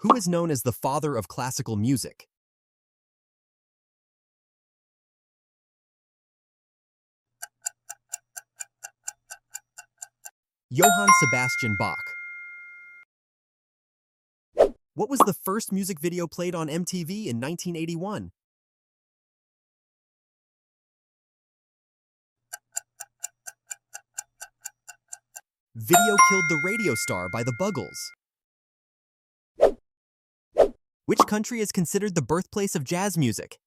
Who is known as the father of classical music? Johann Sebastian Bach. What was the first music video played on MTV in 1981? Video Killed the Radio Star by the Buggles. Which country is considered the birthplace of jazz music?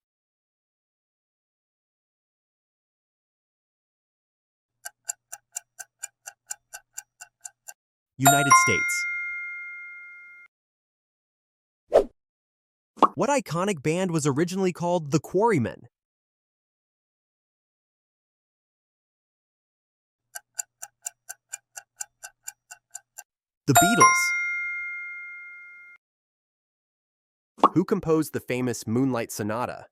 United States. What iconic band was originally called the Quarrymen? The Beatles. Who composed the famous Moonlight Sonata?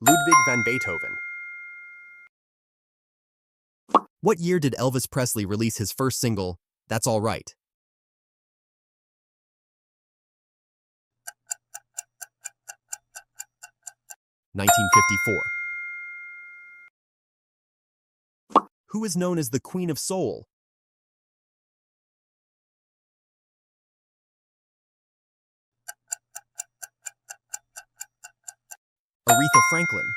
Ludwig van Beethoven. What year did Elvis Presley release his first single, That's All Right? 1954. Who is known as the Queen of Soul? Aretha Franklin.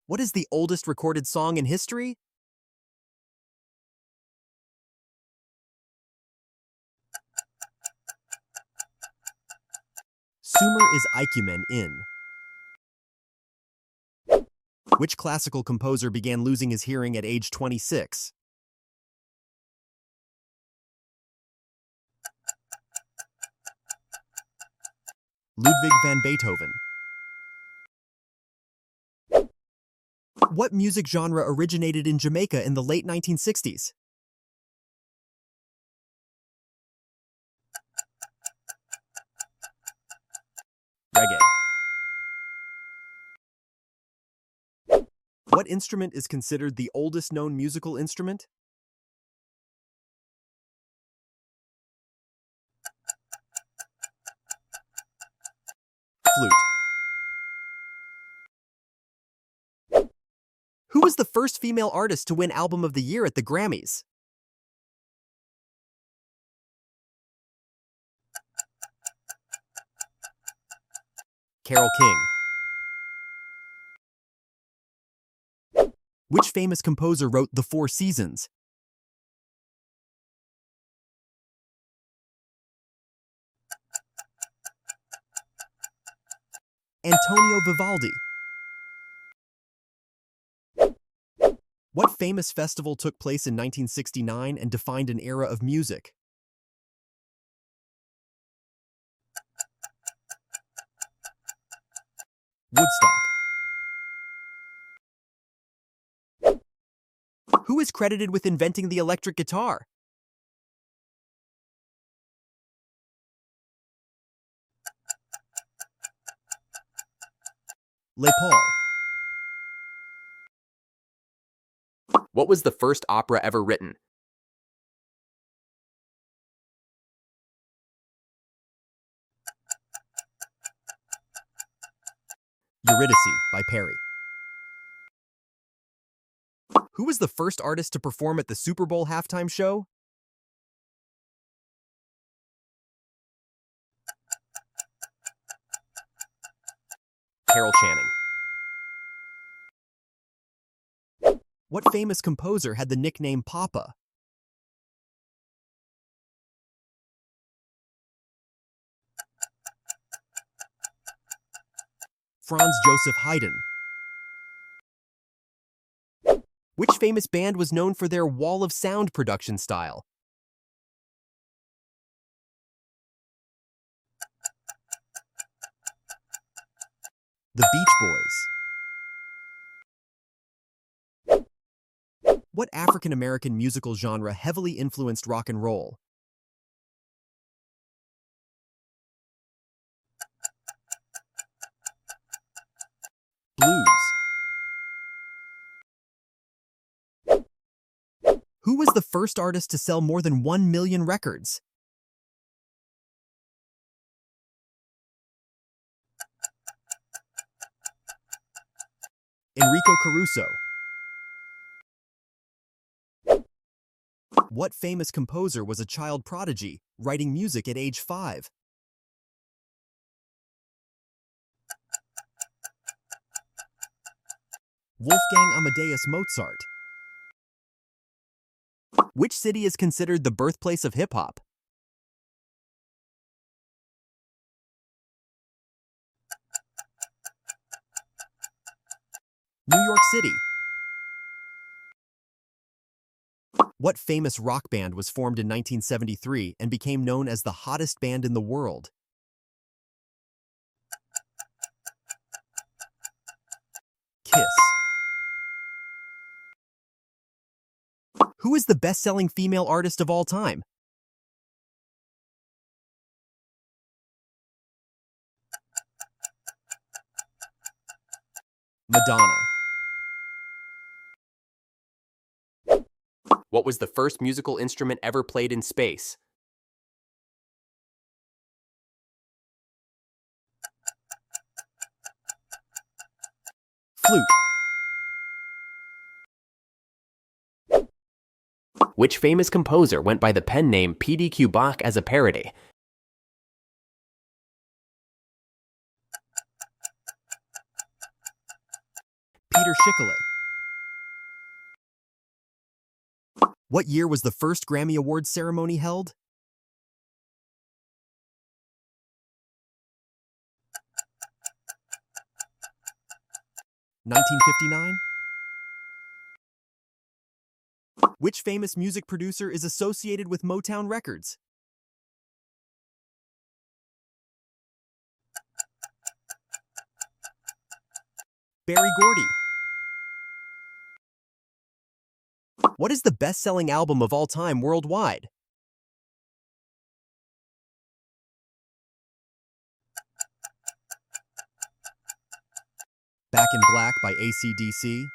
What is the oldest recorded song in history? Sumer is Ikumen in. Which classical composer began losing his hearing at age 26? Ludwig van Beethoven. What music genre originated in Jamaica in the late 1960s? Reggae. What instrument is considered the oldest known musical instrument? Flute. Who was the first female artist to win Album of the Year at the Grammys? Carole King. Which famous composer wrote The Four Seasons? Antonio Vivaldi. What famous festival took place in 1969 and defined an era of music? Woodstock. Who is credited with inventing the electric guitar? Les Paul. What was the first opera ever written? Eurydice by Perry. Who was the first artist to perform at the Super Bowl halftime show? Carol Channing. What famous composer had the nickname Papa? Franz Joseph Haydn. Which famous band was known for their wall of sound production style? The Beach Boys. What African-American musical genre heavily influenced rock and roll? Blues. Who was the first artist to sell more than 1 million records? Enrico Caruso. What famous composer was a child prodigy, writing music at age 5? Wolfgang Amadeus Mozart. Which city is considered the birthplace of hip-hop? New York City. What famous rock band was formed in 1973 and became known as the hottest band in the world? Kiss. Who is the best-selling female artist of all time? Madonna. What was the first musical instrument ever played in space? Flute. Which famous composer went by the pen name PDQ Bach as a parody? Peter Schickele. What year was the first Grammy Awards ceremony held? 1959? Which famous music producer is associated with Motown Records? Berry Gordy. What is the best-selling album of all time worldwide? Back in Black by AC/DC.